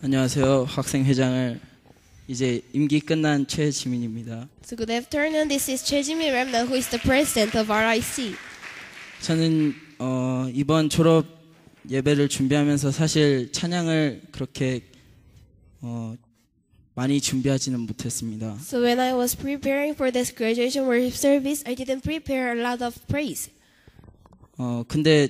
안녕하세요. 학생회장을 이제 임기 끝난 최지민입니다. So good afternoon. This is Choi Jimin Remna, who is the president of RIC. 저는 이번 졸업 예배를 준비하면서 사실 찬양을 그렇게 많이 준비하지는 못했습니다. So when I was preparing for this graduation worship service, I didn't prepare a lot of praise. 근데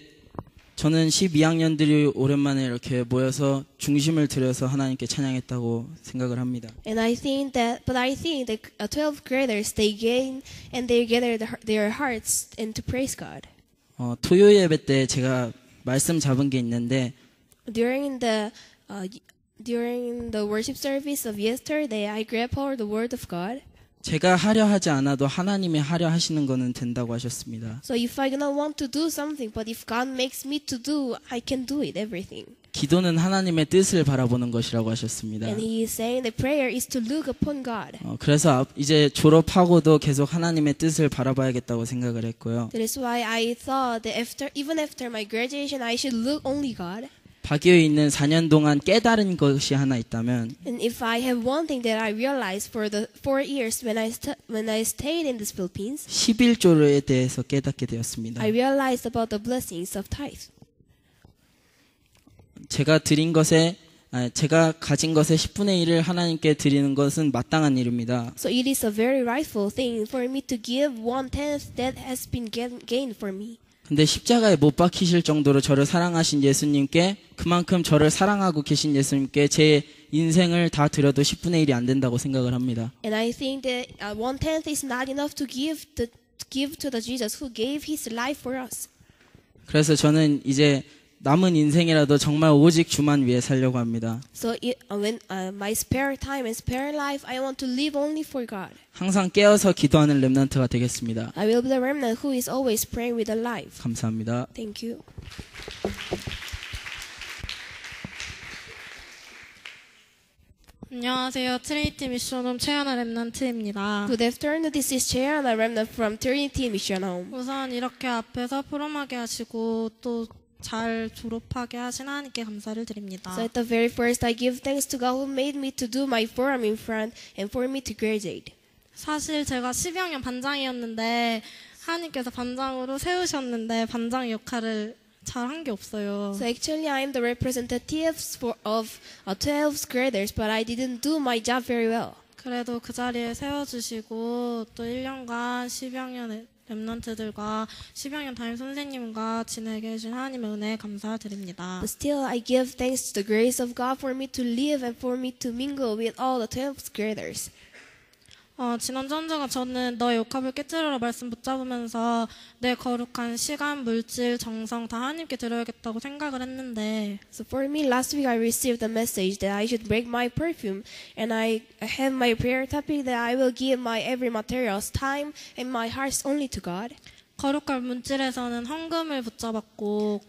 저는 12학년들이 오랜만에 이렇게 모여서 중심을 들여서 하나님께 찬양했다고 생각을 합니다. And I think that 12th graders, they gain and they gather their hearts and to praise God. 토요 예배 때 제가 말씀 잡은 게 있는데 During the worship service of yesterday, I grabbed hold the word of God. 제가 하려 하지 않아도 하나님이 하려 하시는 거는 된다고 하셨습니다. So if I do not want to do something, but if God makes me to do, I can do it, everything. 기도는 하나님의 뜻을 바라보는 것이라고 하셨습니다. And he is saying the prayer is to look upon God. 그래서 이제 졸업하고도 계속 하나님의 뜻을 바라봐야겠다고 생각을 했고요. That is why I thought that even after my graduation, I should look only God. 박유에 있는 4년 동안 깨달은 것이 하나 있다면 And if I have one thing that I realized for the 4 years when I stayed in the Philippines, 11조에 대해서 깨닫게 되었습니다. I realized about the blessings of tithe. 제가 가진 것의 10분의 1을 하나님께 드리는 것은 마땅한 일입니다. So it is a very rightful thing for me to give 1/10 that has been gained for me. 근데 십자가에 못 박히실 정도로 저를 사랑하신 예수님께 그만큼 저를 사랑하고 계신 예수님께 제 인생을 다 드려도 10분의 1이 안 된다고 생각을 합니다. And I think that 1/10 is not enough to give to the Jesus who gave his life for us. 그래서 저는 이제 남은 인생이라도 정말 오직 주만 위해 살려고 합니다. So when my spare time and spare life, I want to live only for God. 항상 깨어서 기도하는 렘넌트가 되겠습니다. I will be the remnant who is always praying with a life. 감사합니다. Thank you. 안녕하세요. 트리니티 미션홈 최하나 랩넌트입니다. Good afternoon. This is Cheyana Remnant from Trinity Mission Home. 우선 이렇게 앞에서 포럼하게 하시고 또 잘 졸업하게 하신 하나님께 감사를 드립니다. So at the very first, I give thanks to God who made me to do my forum in front and for me to graduate. 사실 제가 12학년 반장이었는데 하나님께서 반장으로 세우셨는데 반장 역할을 잘 한 게 없어요. So actually, I am the representative of 12th graders, but I didn't do my job very well. 그래도 그 자리에 세워주시고 또 1년간 12학년 랩넌트들과 12학년 담임 선생님과 지내게 해주신 하나님의 은혜에 감사드립니다. But still, I give thanks to the grace of God for me to live and for me to mingle with all the 12th graders. 지난 전주가 저는 너의 욕합을 깨뜨려라 말씀 붙잡으면서 내 거룩한 시간, 물질, 정성 다 하나님께 드려야겠다고 생각을 했는데 So for me, last week I received a message that I should break my perfume, and I have my prayer topic that I will give my every materials, time, and my hearts only to God. 거룩한 물질에서는 헌금을 붙잡았고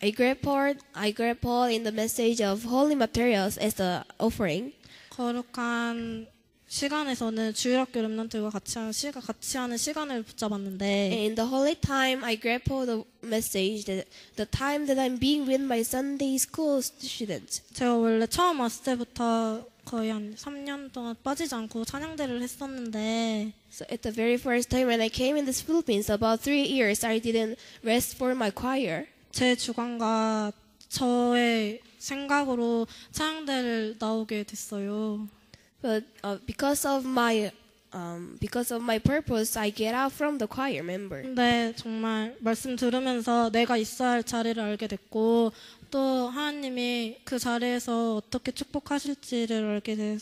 I grab hold in the message of holy materials as the offering. 거룩한 시간에서는 주일학교 랩넌트들과 같이 하는 시간을 붙잡았는데 In the holy time, I grab hold of the message that the time that I'm being with my Sunday school students. 제가 원래 처음 왔을 때부터 거의 한 3년 동안 빠지지 않고 찬양대를 했었는데 So at the very first time when I came in the Philippines, about 3 years, I didn't rest for my choir. 제 주관과 저의 생각으로 찬양대를 나오게 됐어요. But because of my purpose, I get out from the choir member. 근데 정말 말씀 들으면서 내가 있어야 할 자리를 알게 됐고 또 하나님이 그 자리에서 어떻게 축복하실지를 알게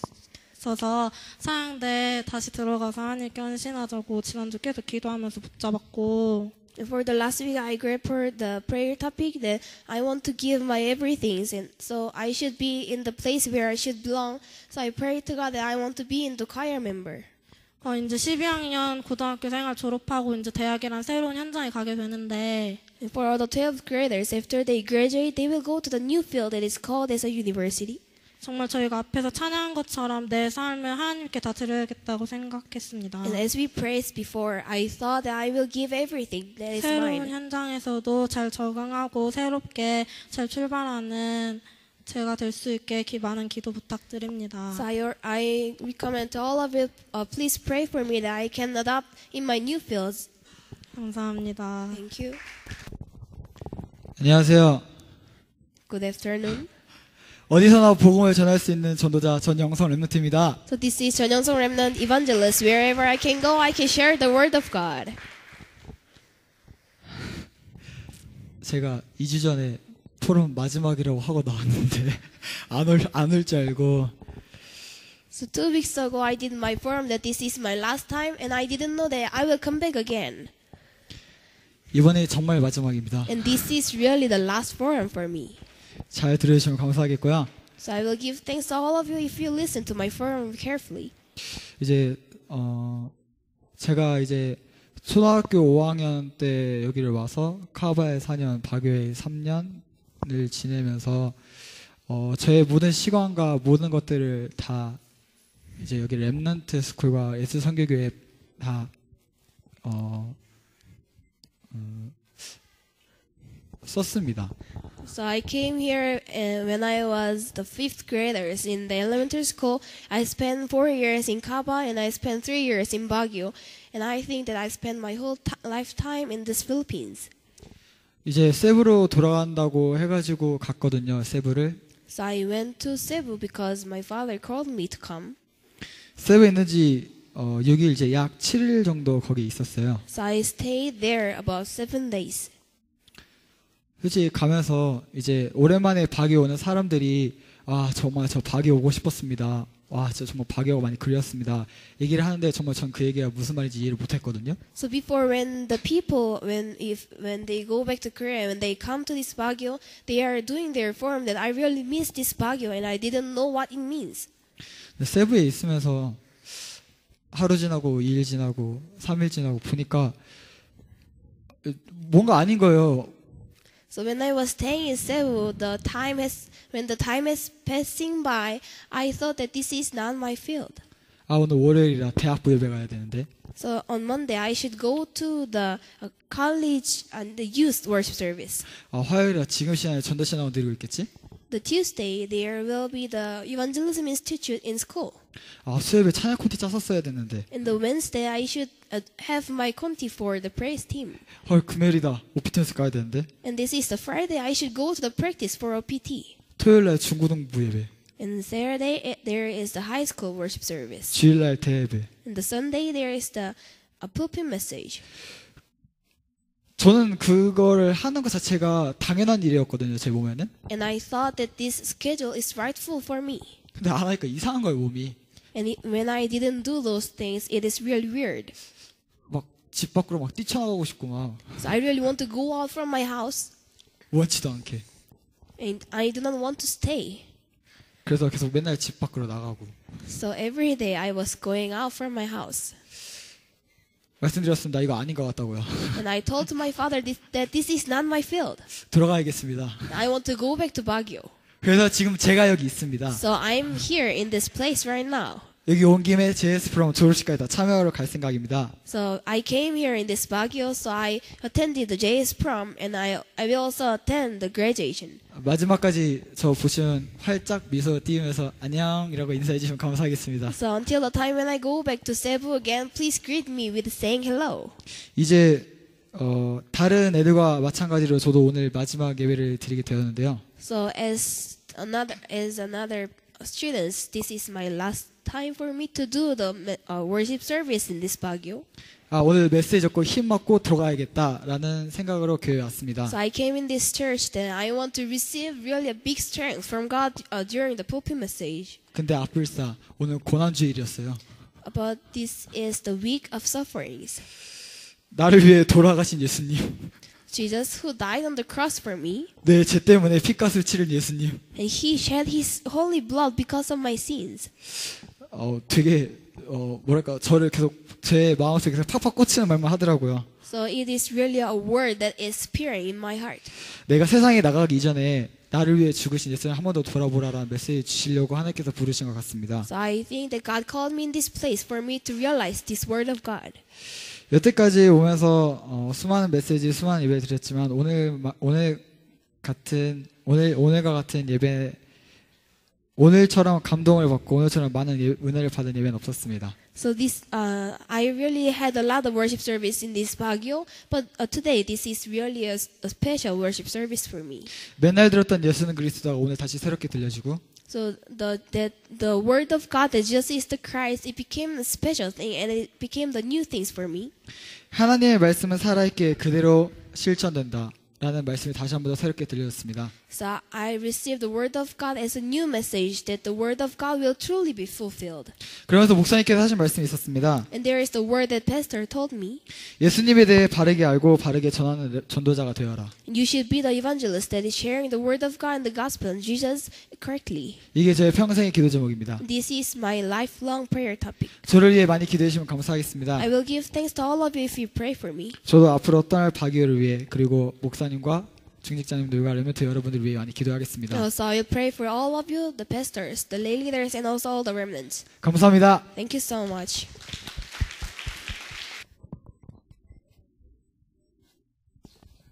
됐어서 찬양대 다시 들어가서 하나님께 헌신하자고 지난주 계속 기도하면서 붙잡았고 For the last week, I grabbed the prayer topic that I want to give my everything, and so I should be in the place where I should belong. So I pray to God that I want to be in the choir member. 이제 12학년 고등학교 생활 졸업하고 이제 대학이란 새로운 현장에 가게 되는데 And for all the 12th graders, after they graduate, they will go to the new field that is called as a university. 정말 저희가 앞에서 찬양한 것처럼 내 삶을 하나님께 다 드려야겠다고 생각했습니다. And as we praised before, I thought that I will give everything that is 새로운 mine. 현장에서도 잘 적응하고 새롭게 잘 출발하는 제가 될 수 있게 많은 기도 부탁드립니다. So I recommend to all of you, please pray for me that I can adopt in my new fields. 감사합니다. Thank you. 안녕하세요. Good afternoon. 어디서나 복음을 전할 수 있는 전도자 전영성 렘넌트입니다. So this is Chon Young-sung Remnant Evangelist. Wherever I can go, I can share the word of God. 제가 2주 전에 포럼 마지막이라고 하고 나왔는데 안 올 줄 알고 So 2 weeks ago, I did my forum that this is my last time, and I didn't know that I will come back again. 이번에 정말 마지막입니다. And this is really the last forum for me. 잘 들어주시면 감사하겠고요. So I will give thanks to all of you if you listen to my forum carefully. 이제 제가 이제 초등학교 5학년 때 여기를 와서 카바에 4년, 바교에 3년을 지내면서 저의 모든 시간과 모든 것들을 다 이제 여기 렘넌트 스쿨과 예수 선교교회 다 썼습니다. So I came here when I was the 5th graders in the elementary school. I spent 4 years in Kaba and I spent 3 years in Baguio. And I think that I spent my whole lifetime in this Philippines. 이제 세부로 돌아간다고 해가지고 갔거든요. 세부를. So I went to Cebu because my father called me to come. 세부에 있는지 6일 이제 약 7일 정도 거기 있었어요. So I stayed there about 7 days. 솔직히 가면서 이제 오랜만에 바교 오는 사람들이 정말 저 바교 오고 싶었습니다. 진짜 정말 바교가 많이 그리웠습니다. 얘기를 하는데 정말 전 그 얘기가 무슨 말인지 이해를 못했거든요. So before when the people when they go back to Korea when they come to this Baguio they are doing their forum that I really miss this Baguio and I didn't know what it means. 세부에 있으면서 하루 지나고 2일 지나고 3일 지나고 보니까 뭔가 아닌 거예요. So when I was staying in Cebu, when the time is passing by, I thought that this is not my field. 오늘 월요일이라 대학부 예배 가야 되는데. So on Monday I should go to the college and the youth worship service. 화요일이라 지금 시간에 전도 시간 드리고 있겠지? The Tuesday there will be the Evangelism Institute in school. 수요일에 찬양 콘티 짰었어야 됐는데. And the Wednesday I should have my conti for the praise team. 금요일이다. 오피텐스 가야 되는데. And this is the Friday I should go to the practice for OPT. 토요일날 중고등부 예배. And Saturday there is the high school worship service. 주일날 대예배. And the Sunday there is the pulpit message. 저는 그거를 하는 것 자체가 당연한 일이었거든요. 제 몸에는. And I thought that this schedule is rightful for me. 근데 안 하니까 이상한 거예요, 몸이. And when I didn't do those things, it is really weird. 막 집 밖으로 막 뛰쳐나가고 싶고 막 So I really want to go out from my house. 원치도 않게. And I do not want to stay. 그래서 계속 맨날 집 밖으로 나가고. So every day I was going out from my house. 말씀드렸습니다. 이거 아닌 것 같다고요. And I told my father that this is not my field. 돌아가야겠습니다. I want to go back to Baguio. 그래서 지금 제가 여기 있습니다. So I'm here in this place right now. 여기 온 김에 JS 프롬 졸업식까지 다 참여하러 갈 생각입니다. So I came here in this Baguio, so I attended the JS prom, and I will also attend the graduation. 마지막까지 저 보시면 활짝 미소 띄우면서 안녕이라고 인사해 주시면 감사하겠습니다. So until the time when I go back to Cebu again, please greet me with saying hello. 이제 다른 애들과 마찬가지로 저도 오늘 마지막 예배를 드리게 되었는데요. So as another students, this is my last time for me to do the worship service in this Baguio. 오늘 메시지 듣고 힘 받고 들어가야겠다라는 생각으로 교회에 왔습니다. So I came in this church that I want to receive really a big strength from God during the pulpit message. 근데 아뿔싸 오늘 고난주일이었어요. But this is the week of sufferings. 나를 위해 돌아가신 예수님. Jesus who died on the cross for me. 내 죄 때문에 핏값을 치른 예수님. And he shed his holy blood because of my sins. 되게 뭐랄까 저를 계속 제 마음속에 계속 팍팍 꽂히는 말만 하더라고요. So it is really a word that is spearing in my heart. 내가 세상에 나가기 이전에 나를 위해 죽으신 예수님 한 번 더 돌아보라라는 메시지 주시려고 하나님께서 부르신 것 같습니다. So I think that God called me in this place for me to realize this word of God. 여태까지 오면서 수많은 메시지, 수많은 예배를 드렸지만 오늘과 같은 예배 오늘처럼 감동을 받고 오늘처럼 많은 은혜를 받은 예배는 없었습니다. So I really had a lot of worship service in this Baguio, but today this is really a special worship service for me. 맨날 들었던 예수는 그리스도가 오늘 다시 새롭게 들려지고 So the word of God that Jesus is the Christ, it became a special thing and it became the new things for me. 하나님의 말씀은 살아있게 그대로 실천된다 라는 말씀이 다시 한 번 더 새롭게 들려졌습니다. So I received the word of God as a new message that the word of God will truly be fulfilled. 그러면서 목사님께서 하신 말씀이 있었습니다. And there is the word that pastor told me. 예수님에 대해 바르게 알고 바르게 전하는 전도자가 되어라. You should be the evangelist that is sharing the word of God and the gospel and Jesus correctly. 이게 제 평생의 기도 제목입니다. This is my lifelong prayer topic. 저를 위해 많이 기도해 주시면 감사하겠습니다. I will give thanks to all of you if you pray for me. 저도 앞으로 떠날 바기오를 위해 그리고 목사님과 중직자님들과 레멘트 여러분들 위해 많이 기도하겠습니다. Also, I will pray for all of you, the pastors, the lay leaders, and also all the remnants. 감사합니다. Thank you so much.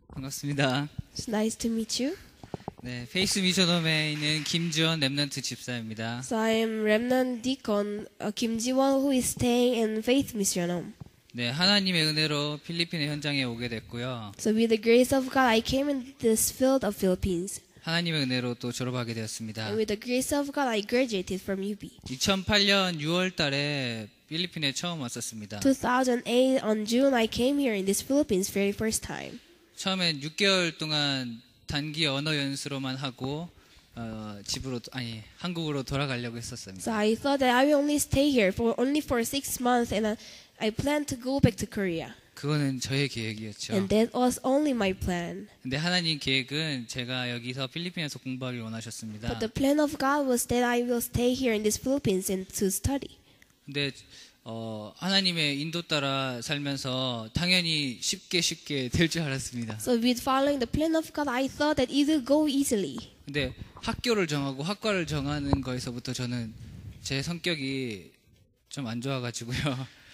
반갑습니다. It's nice to meet you. 네, 페이스 미션홈에 있는 김지원 렘넌트 집사입니다. So I am remnant deacon Kim Ji-won, who is staying in Faith Mission Home. 네, 하나님의 은혜로 필리핀의 현장에 오게 됐고요. So with the grace of God, I came in this field of Philippines. 하나님의 은혜로 또 졸업하게 되었습니다. And with the grace of God, I graduated from UB. 2008년 6월 달에 필리핀에 처음 왔었습니다. 2008 on June, I came here in this Philippines very first time. 처음엔 6개월 동안 단기 언어 연수로만 하고 한국으로 돌아가려고 했었습니다. So I thought that I will only stay here for only for 6 months, and I planned to go back to Korea. 그거는 저의 계획이었죠. And that was only my plan. 근데 하나님 계획은 제가 여기서 필리핀에서 공부하길 원하셨습니다. But the plan of God was that I will stay here in this Philippines and to study. 근데 하나님의 인도 따라 살면서 당연히 쉽게 될 줄 알았습니다. So with following the plan of God, I thought that it will go easily. 근데 학교를 정하고 학과를 정하는 거에서부터 저는 제 성격이 좀 안 좋아가지고요.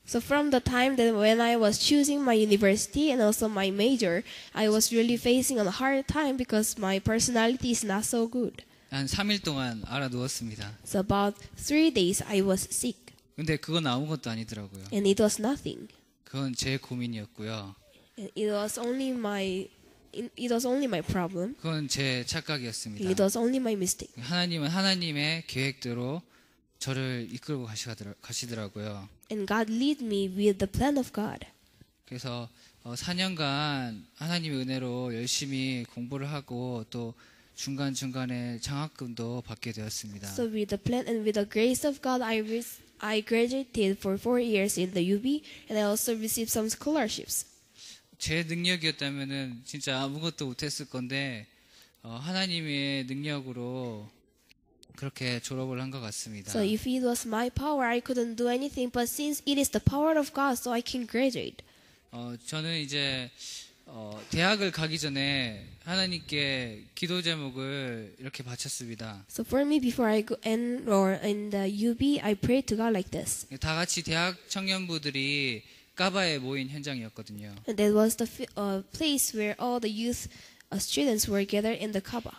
So from the time that when I was choosing my university and also my major, I was really facing a hard time because my personality is not so good. 한 3일 동안 알아 누웠습니다. So about 3 days I was sick. 근데 그건 아무것도 아니더라고요. And it was nothing. 그건 제 고민이었고요. And it was only my problem. 그건 제 착각이었습니다. It was only my mistake. 하나님은 하나님의 계획대로 저를 이끌고 가시더라고요. And God lead me with the plan of God. 그래서 4년간 하나님의 은혜로 열심히 공부를 하고 또 중간중간에 장학금도 받게 되었습니다. So with the plan and with the grace of God, I graduated for 4 years in the UB, and I also received some scholarships. 제 능력이었다면은 진짜 아무것도 못했을 건데 하나님의 능력으로 그렇게 졸업을 한 것 같습니다. So if it was my power, I couldn't do anything. But since it is the power of God, so I can graduate. 저는 이제 대학을 가기 전에 하나님께 기도 제목을 이렇게 바쳤습니다. So for me, before I go enroll in the UB, I prayed to God like this. 다 같이 대학 청년부들이 까바에 모인 현장이었거든요. And that was the place where all the youth students were gathered in the Kaaba.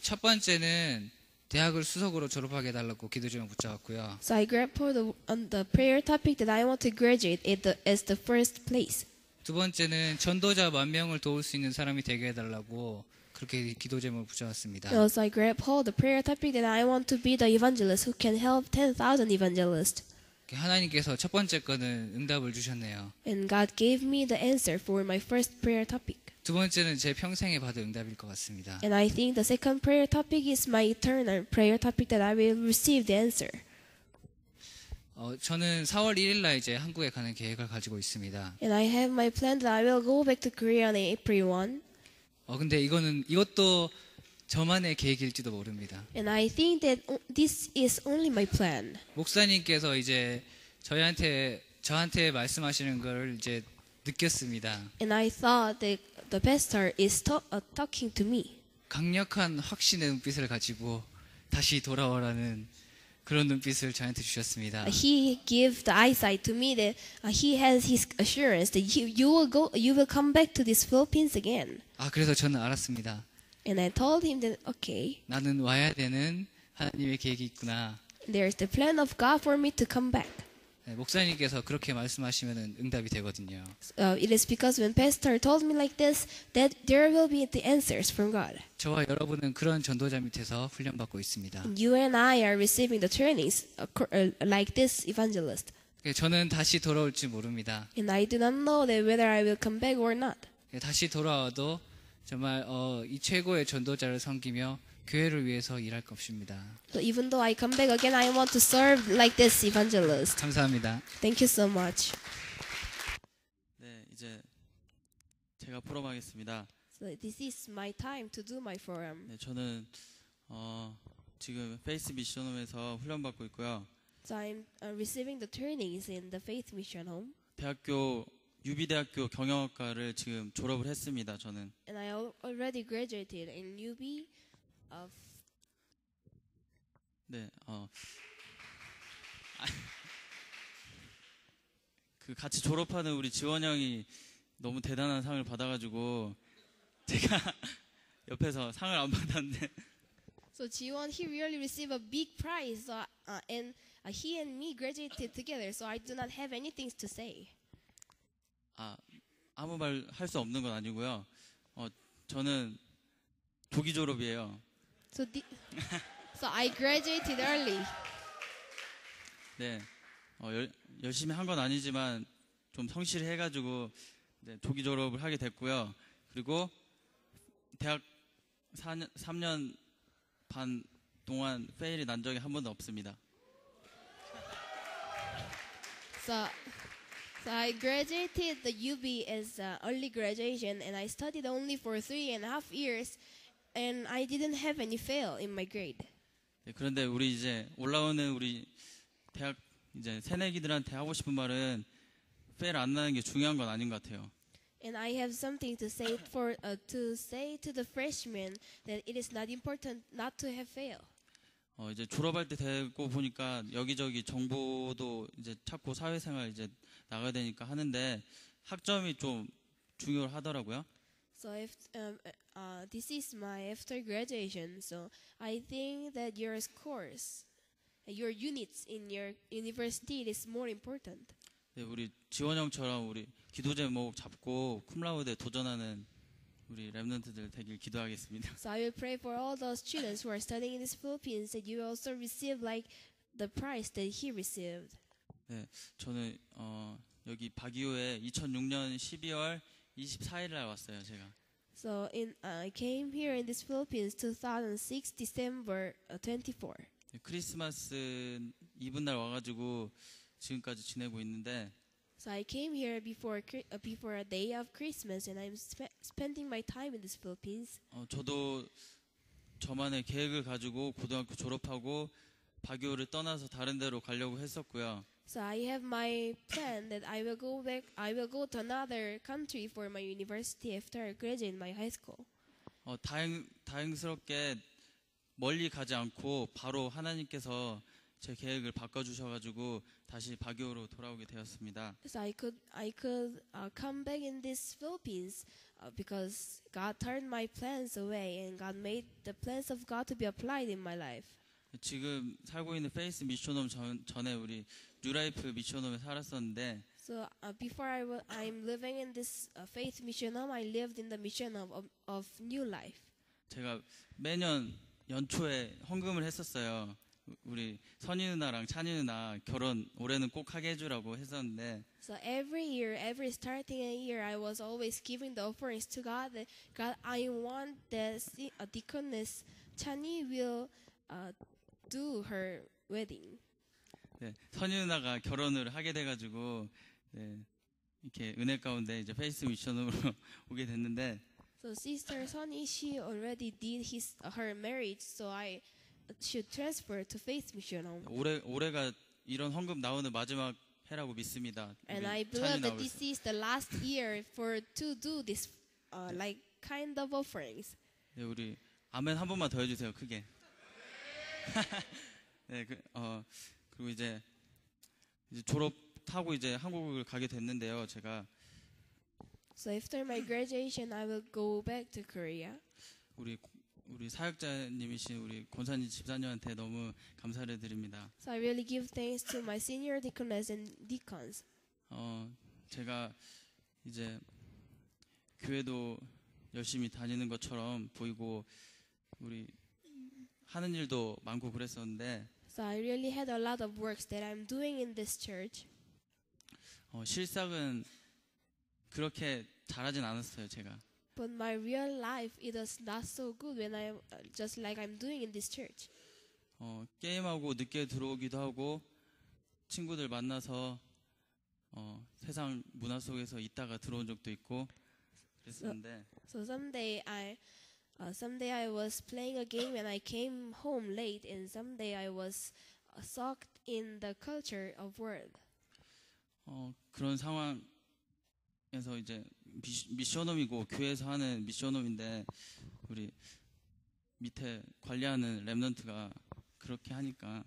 첫 번째는 대학을 수석으로 졸업하게 해달라고 기도 제목 붙잡았고요. So I grabbed for the prayer topic that I want to graduate as the first place. 두 번째는 전도자 10,000명을 도울 수 있는 사람이 되게 해달라고 그렇게 기도 제목을 붙여왔습니다. Also, I grabbed hold the prayer topic that I want to be the evangelist who can help 10,000 evangelists. 하나님께서 첫 번째 거는 응답을 주셨네요. And God gave me the answer for my first prayer topic. 두 번째는 제 평생에 받을 응답일 것 같습니다. And I think the second prayer topic is my eternal prayer topic that I will receive the answer. 저는 4월 1일 날 이제 한국에 가는 계획을 가지고 있습니다. And I have my plan that I will go back to Korea on April 1. 근데 이것도 저만의 계획일지도 모릅니다. And I think that this is only my plan. 목사님께서 이제 저한테 말씀하시는 걸 이제 느꼈습니다. And I thought that the pastor is talking to me. 강력한 확신의 눈빛을 가지고 다시 돌아오라는 그런 눈빛을 저한테 주셨습니다. He gave the eyesight to me that he has his assurance that you will come back to this Philippines again. 그래서 저는 알았습니다. And I told him that okay. 나는 와야 되는 하나님의 계획이 있구나. There's the plan of God for me to come back. 네, 목사님께서 그렇게 말씀하시면 응답이 되거든요. It is because when Pastor told me like this, that there will be the answers from God. 저와 여러분은 그런 전도자 밑에서 훈련받고 있습니다. You and I are receiving the trainings like this evangelist. 저는 다시 돌아올지 모릅니다. And I do not know that whether I will come back or not. 다시 돌아와도 정말 이 최고의 전도자를 섬기며 교회를 위해서 일할 것입니다. So even though I come back again, I want to serve like this evangelist. 감사합니다. Thank you so much. 네, 이제 제가 포럼하겠습니다. So this is my time to do my forum. 네, 저는 지금 페이스 미션홈에서 훈련받고 있고요. So I'm receiving the trainings in the Faith Mission Home. 유비대학교 경영학과를 지금 졸업을 했습니다. 저는. And I already graduated in UB of 네, 그 같이 졸업하는 우리 지원 형이 너무 대단한 상을 받아가지고 제가 옆에서 상을 안 받았는데. So Jiwon, he really received a big prize, and he and me graduated together. So I do not have anything to say. 아무 말 할 수 없는 건 아니고요. 저는 조기 졸업이에요. So so I graduated early. 네, 열심히 한 건 아니지만 좀 성실해가지고 네, 조기 졸업을 하게 됐고요. 그리고 대학 3년 반 동안 페일이 난 적이 한 번도 없습니다. So I graduated the UB as early graduation, and I studied only for 3.5 years, and I didn't have any fail in my grade. 네, 그런데 우리 이제 올라오는 우리 대학 이제 새내기들한테 하고 싶은 말은 페일 안 나는 게 중요한 건 아닌 것 같아요. And I have something to say to the freshmen that it is not important not to have fail. 이제 졸업할 때 되고 보니까 여기저기 정보도 이제 찾고 사회생활 이제 나가야 되니까 하는데 학점이 좀 중요하더라고요. So if this is my after graduation, so I think that your scores, your units in your university is more important. 네, 우리 지원 형처럼 우리 기도 제목 잡고 쿰라우드에 도전하는 우리 랩런트들 되길 기도하겠습니다. So I will pray for all those students who are studying in the Philippines that you also receive like the prize that he received. 네, 저는 여기 바기오에 2006년 12월 24일 날 왔어요, 제가. So I came here in this Philippines 2006 December 24. 네, 크리스마스 이브 날 와가지고 지금까지 지내고 있는데. So I came here before a day of Christmas, and I'm spending my time in this Philippines. 저도 저만의 계획을 가지고 고등학교 졸업하고 바기오를 떠나서 다른 데로 가려고 했었고요. So I have my plan that I will go back. I will go to another country for my university after I graduate my high school. 다행스럽게 멀리 가지 않고 바로 하나님께서 제 계획을 바꿔주셔가지고 다시 바기오로 돌아오게 되었습니다. So I could come back in this Philippines because God turned my plans away, and God made the plans of God to be applied in my life. 지금 살고 있는 페이스 미션홈 전에 우리 뉴라이프 미션홈에 살았었는데. So before I'm living in this faith mission home, I lived in the mission of New Life. 제가 매년 연초에 헌금을 했었어요. 우리 선희 누나랑 찬희 누나 결혼 올해는 꼭 하게 해주라고 했었는데. So every year, every starting a year, I was always giving the offerings to God. That God, I want that deaconess Chani will do her wedding. 네, 선희 누나가 결혼을 하게 돼가지고 네, 이렇게 은혜 가운데 이제 페이스 미션으로 오게 됐는데. So Sister Sunny, she already did her marriage, so I should transfer to Faith Mission Home. 올해가 이런 헌금 나오는 마지막 해라고 믿습니다. And I believe that this is the last year to do this like kind of offerings. 네, 우리 아멘 한 번만 더 해주세요, 크게. 네, 그리고 이제 졸업하고 이제 한국을 가게 됐는데요, 제가. So after my graduation, I will go back to Korea. 우리 우리 사역자님이신 우리 권사님 집사님한테 너무 감사를 드립니다. So I really give thanks to my senior deaconess and deacons. 제가 이제 교회도 열심히 다니는 것처럼 보이고 우리 하는 일도 많고 그랬었는데 So I really had a lot of works that I'm doing in this church. 실상은 그렇게 잘하진 않았어요, 제가. But my real life, it was not so good when I just like I'm doing in this church. 게임하고 늦게 들어오기도 하고 친구들 만나서 세상 문화 속에서 있다가 들어온 적도 있고 그랬었는데 So someday I was playing a game and I came home late, and someday I was sucked in the culture of world. 그런 상황에서 이제 미션홈이고 교회에서 하는 미션홈인데 우리 밑에 관리하는 랩런트가 그렇게 하니까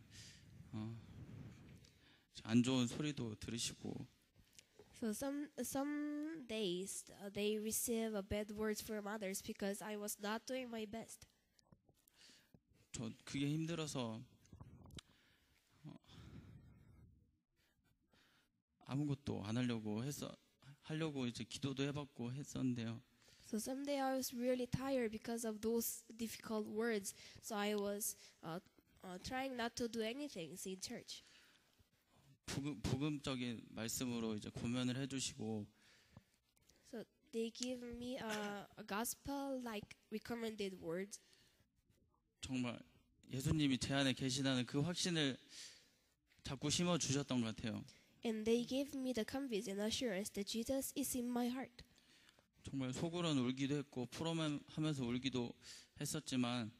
안 좋은 소리도 들으시고 So some days they receive bad words from others because I was not doing my best. 저 그게 힘들어서 아무것도 안 하려고 이제 기도도 해봤고 했었는데요. So someday I was really tired because of those difficult words. So I was trying not to do anything in church. 복음적인 말씀으로 이제 고면을 해주시고 So they give me a gospel like recommended words. 정말 예수님이 제 안에 계시다는 그 확신을 자꾸 심어 주셨던 것 같아요. And they gave me the conviction and assurance that Jesus is in my heart. 정말 속으로는 울기도 했고 프로그램하면서 울기도 했었지만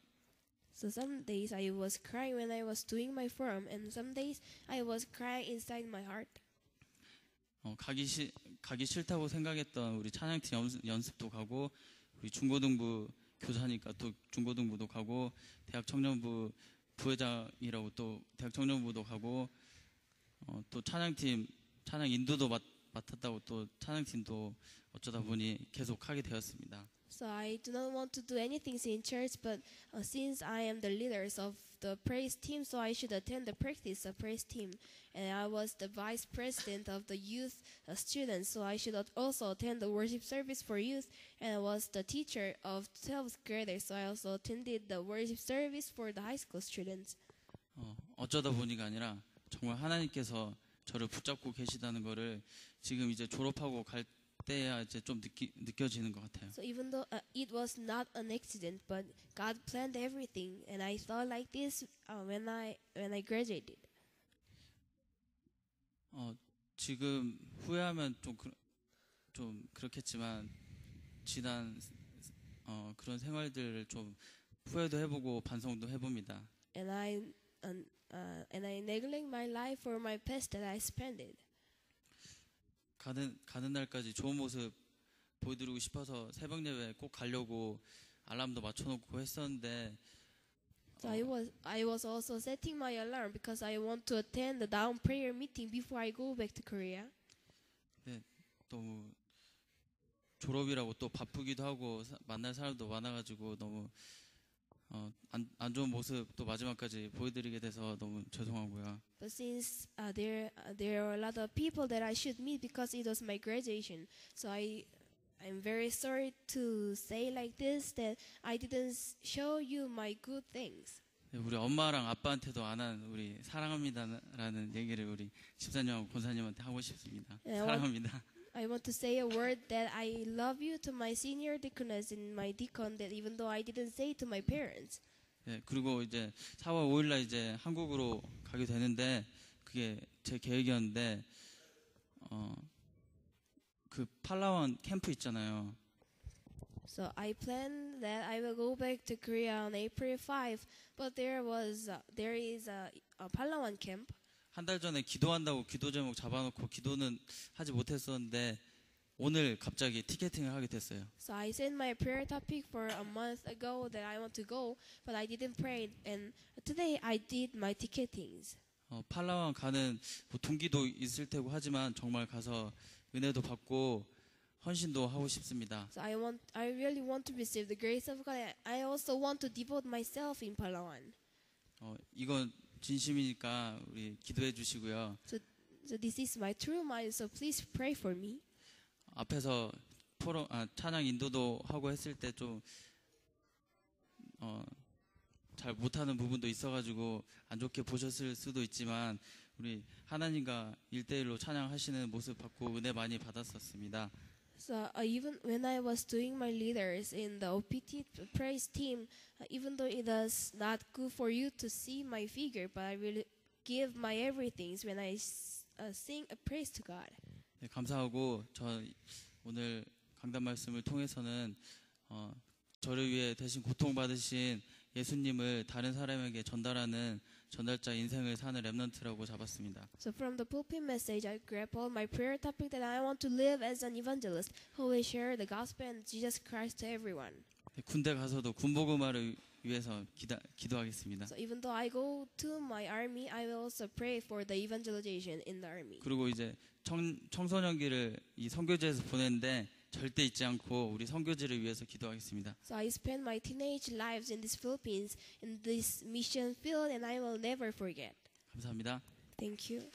So some days I was crying when I was doing my forum, and some days I was crying inside my heart. 가기 싫다고 생각했던 우리 찬양팀 연습도 가고 우리 중고등부 교사니까 또 중고등부도 가고 대학 청년부 부회장이라고 또 대학 청년부도 가고 또 찬양팀 찬양 인도도 맡았다고 또 찬양팀도 어쩌다 보니 계속 하게 되었습니다. So I do not want to do anything in church, but since I am the leaders of the praise team, so I should attend the practice of praise team. And I was the vice president of the youth students, so I should also attend the worship service for youth. And I was the teacher of 12th graders, so I also attended the worship service for the high school students. 어쩌다 보니가 아니라 정말 하나님께서 저를 붙잡고 계시다는 거를 지금 이제 졸업하고 갈 때야 이제 좀 느껴지는 것 같아요. So even though it was not an accident, but God planned everything, and I thought like this when I graduated. 지금 후회하면 좀 그렇겠지만 지난 그런 생활들을 좀 후회도 해보고 반성도 해봅니다. And I neglect my life for my past that I spent it. 가는 날까지 좋은 모습 보여드리고 싶어서 새벽 예배 꼭 가려고 알람도 맞춰놓고 했었는데 So I was also setting my alarm because I want to attend the dawn prayer meeting before I go back to Korea. 네, 너무 졸업이라고 또 바쁘기도 하고 만날 사람도 많아가지고 너무 안 좋은 모습 또 마지막까지 보여드리게 돼서 너무 죄송하고요. But since there are a lot of people that I should meet because it was my graduation, so I'm very sorry to say like this that I didn't show you my good things. 네, 우리 엄마랑 아빠한테도 안 한 우리 사랑합니다라는 얘기를 우리 집사님하고 권사님한테 하고 싶습니다. 사랑합니다. I want to say a word that I love you to my senior deaconess and my deacon, that even though I didn't say to my parents. 네, 그리고 이제 4월 5일날 이제 한국으로 가게 되는데 그게 제 계획이었는데 그 팔라완 캠프 있잖아요. So I planned that I will go back to Korea on April 5, but there is a Palawan camp. 한 달 전에 기도한다고 기도 제목 잡아놓고 기도는 하지 못했었는데 오늘 갑자기 티켓팅을 하게 됐어요. So I set my prayer topic for a month ago that I want to go, but I didn't pray, and today I did my ticketings. 팔라완 가는 뭐 동기도 있을 테고 하지만 정말 가서 은혜도 받고 헌신도 하고 싶습니다. So I really want to receive the grace of God. I also want to devote myself in Palawan. 이건 진심이니까 우리 기도해 주시고요. So this is my true mind. So please pray for me. 앞에서 찬양 인도도 하고 했을 때 좀 잘 못하는 부분도 있어가지고 안 좋게 보셨을 수도 있지만 우리 하나님과 1대1로 찬양하시는 모습 받고 은혜 많이 받았었습니다. So even when I was doing my leaders in the OPT praise team, even though it is not good for you to see my figure, but I will give my everything when I sing a praise to God. 네, 감사하고 저 오늘 강단 말씀을 통해서는 저를 위해 대신 고통받으신 예수님을 다른 사람에게 전달하는 전달자 인생을 사는 랩넌트라고 잡았습니다. So from the pulpit message, I grab all my prayer topic that I want to live as an evangelist who will share the gospel and Jesus Christ to everyone. 네, 군대 가서도 군복음화를 위해서 기도하겠습니다. So even though I go to my army, I will also pray for the evangelization in the army. 그리고 이제 청소년기를 이 선교지에서 보냈는데 절대 잊지 않고 우리 선교지를 위해서 기도하겠습니다. So I spent my teenage lives in these Philippines in this mission field, and I will never forget. 감사합니다. Thank you.